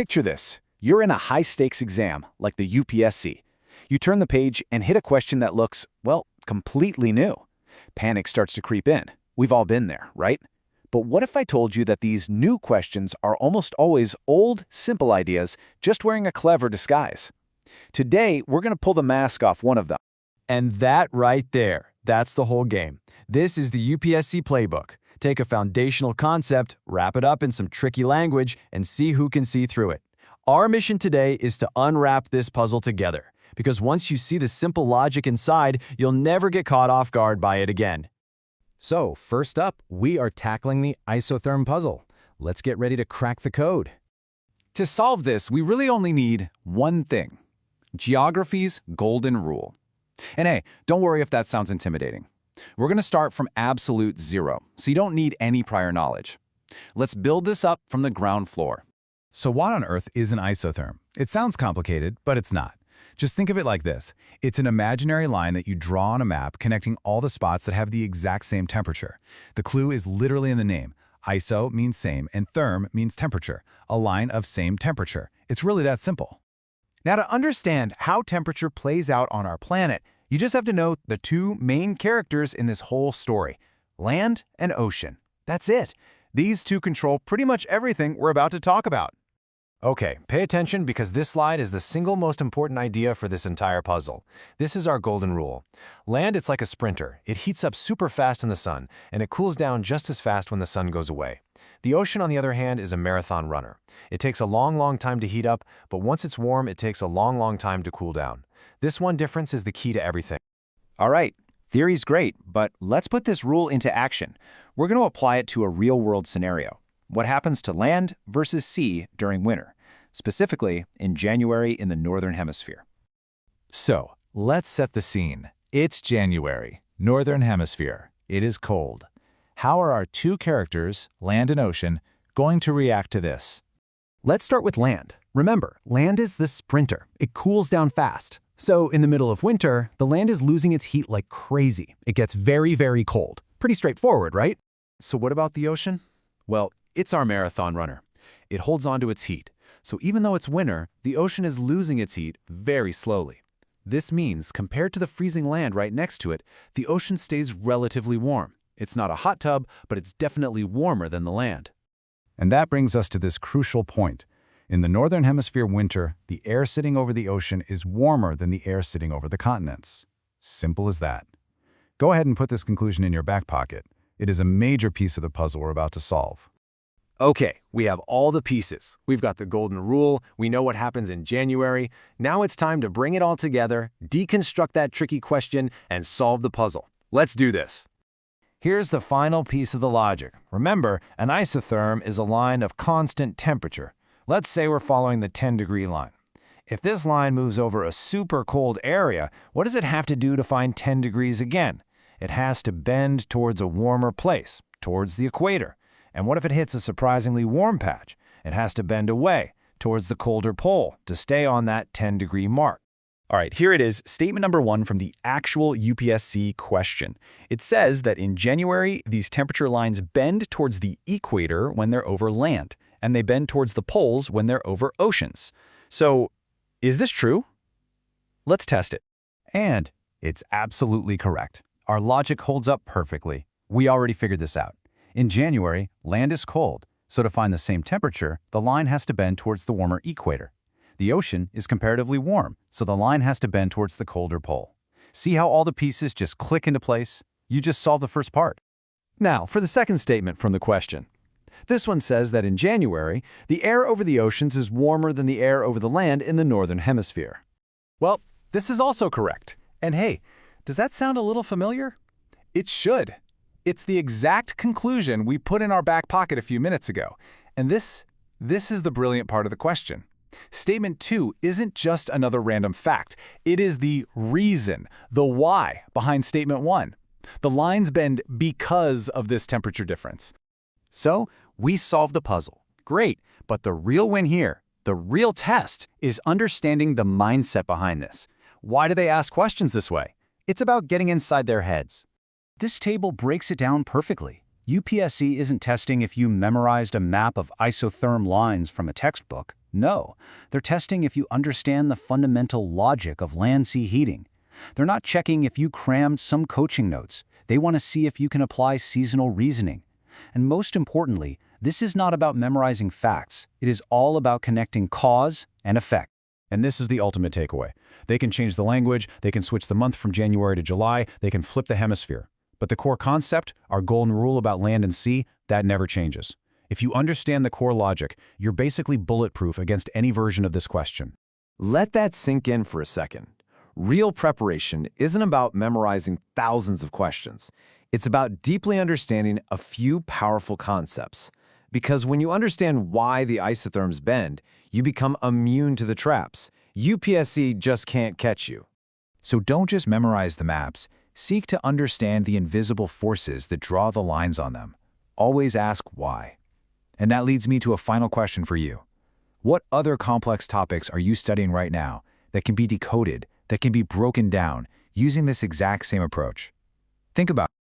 Picture this. You're in a high-stakes exam, like the UPSC. You turn the page and hit a question that looks, well, completely new. Panic starts to creep in. We've all been there, right? But what if I told you that these new questions are almost always old, simple ideas, just wearing a clever disguise? Today, we're going to pull the mask off one of them. And that right there, that's the whole game. This is the UPSC playbook. Take a foundational concept, wrap it up in some tricky language, and see who can see through it. Our mission today is to unwrap this puzzle together, because once you see the simple logic inside, you'll never get caught off guard by it again. So, first up, we are tackling the isotherm puzzle. Let's get ready to crack the code. To solve this, we really only need one thing: geography's golden rule. And hey, don't worry if that sounds intimidating. We're going to start from absolute zero, so you don't need any prior knowledge. Let's build this up from the ground floor. So what on earth is an isotherm? It sounds complicated, but it's not. Just think of it like this. It's an imaginary line that you draw on a map connecting all the spots that have the exact same temperature. The clue is literally in the name. Iso means same and therm means temperature, a line of same temperature. It's really that simple. Now, to understand how temperature plays out on our planet, you just have to know the two main characters in this whole story: land and ocean. That's it. These two control pretty much everything we're about to talk about. Okay, pay attention because this slide is the single most important idea for this entire puzzle. This is our golden rule. Land, it's like a sprinter. It heats up super fast in the sun, and it cools down just as fast when the sun goes away. The ocean, on the other hand, is a marathon runner. It takes a long time to heat up, but once it's warm, it takes a long time to cool down. This one difference is the key to everything. All right, theory's great, but let's put this rule into action. We're going to apply it to a real-world scenario. What happens to land versus sea during winter, specifically in January in the Northern Hemisphere? So, let's set the scene. It's January, Northern Hemisphere. It is cold. How are our two characters, land and ocean, going to react to this? Let's start with land. Remember, land is the sprinter. It cools down fast. So in the middle of winter, the land is losing its heat like crazy. It gets very cold. Pretty straightforward, right? So what about the ocean? Well, it's our marathon runner. It holds on to its heat. So even though it's winter, the ocean is losing its heat very slowly. This means, compared to the freezing land right next to it, the ocean stays relatively warm. It's not a hot tub, but it's definitely warmer than the land. And that brings us to this crucial point. In the Northern Hemisphere winter, the air sitting over the ocean is warmer than the air sitting over the continents. Simple as that. Go ahead and put this conclusion in your back pocket. It is a major piece of the puzzle we're about to solve. Okay, we have all the pieces. We've got the golden rule. We know what happens in January. Now it's time to bring it all together, deconstruct that tricky question, and solve the puzzle. Let's do this. Here's the final piece of the logic. Remember, an isotherm is a line of constant temperature. Let's say we're following the 10-degree line. If this line moves over a super cold area, what does it have to do to find 10 degrees again? It has to bend towards a warmer place, towards the equator. And what if it hits a surprisingly warm patch? It has to bend away, towards the colder pole, to stay on that 10-degree mark. All right, here it is, statement number one from the actual UPSC question. It says that in January, these temperature lines bend towards the equator when they're over land, and they bend towards the poles when they're over oceans. So, is this true? Let's test it. And it's absolutely correct. Our logic holds up perfectly. We already figured this out. In January, land is cold, so to find the same temperature, the line has to bend towards the warmer equator. The ocean is comparatively warm, so the line has to bend towards the colder pole. See how all the pieces just click into place? You just solved the first part. Now, for the second statement from the question. This one says that in January, the air over the oceans is warmer than the air over the land in the Northern Hemisphere. Well, this is also correct. And hey, does that sound a little familiar? It should. It's the exact conclusion we put in our back pocket a few minutes ago. And this is the brilliant part of the question. Statement 2 isn't just another random fact. It is the reason, the why, behind Statement 1. The lines bend because of this temperature difference. So, we solved the puzzle. Great, but the real win here, the real test, is understanding the mindset behind this. Why do they ask questions this way? It's about getting inside their heads. This table breaks it down perfectly. UPSC isn't testing if you memorized a map of isotherm lines from a textbook. No, they're testing if you understand the fundamental logic of land-sea heating. They're not checking if you crammed some coaching notes. They want to see if you can apply seasonal reasoning. And most importantly, this is not about memorizing facts. It is all about connecting cause and effect. And this is the ultimate takeaway. They can change the language, they can switch the month from January to July, they can flip the hemisphere. But the core concept, our golden rule about land and sea, that never changes. If you understand the core logic, you're basically bulletproof against any version of this question. Let that sink in for a second. Real preparation isn't about memorizing thousands of questions. It's about deeply understanding a few powerful concepts. Because when you understand why the isotherms bend, you become immune to the traps. UPSC just can't catch you. So don't just memorize the maps. Seek to understand the invisible forces that draw the lines on them. Always ask why. And that leads me to a final question for you. What other complex topics are you studying right now that can be decoded, that can be broken down, using this exact same approach? Think about it.